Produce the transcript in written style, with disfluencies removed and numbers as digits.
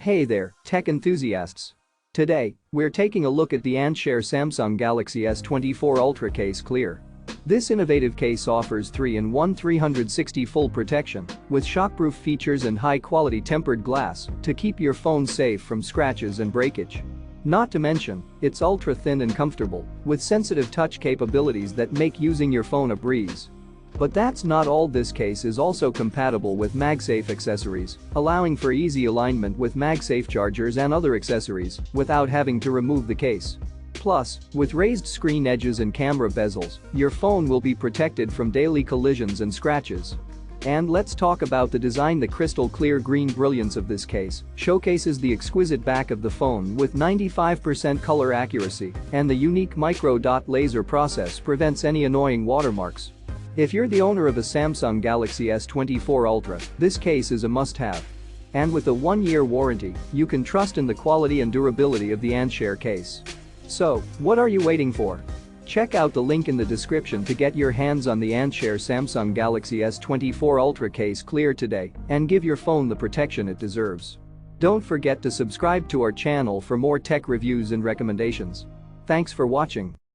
Hey there, tech enthusiasts. Today, we're taking a look at the ANTSHARE Samsung Galaxy S24 Ultra Case Clear. This innovative case offers 3-in-1 360 full protection with shockproof features and high-quality tempered glass to keep your phone safe from scratches and breakage. Not to mention, it's ultra-thin and comfortable with sensitive touch capabilities that make using your phone a breeze. But that's not all. This case is also compatible with MagSafe accessories, allowing for easy alignment with MagSafe chargers and other accessories without having to remove the case. Plus, with raised screen edges and camera bezels, your phone will be protected from daily collisions and scratches. And let's talk about the design. The crystal clear green brilliance of this case showcases the exquisite back of the phone with 95% color accuracy, and the unique micro dot laser process prevents any annoying watermarks. If you're the owner of a Samsung Galaxy S24 Ultra, this case is a must-have. And with a 1-year warranty, you can trust in the quality and durability of the ANTSHARE case. So, what are you waiting for? Check out the link in the description to get your hands on the ANTSHARE Samsung Galaxy S24 Ultra Case Clear today and give your phone the protection it deserves. Don't forget to subscribe to our channel for more tech reviews and recommendations. Thanks for watching.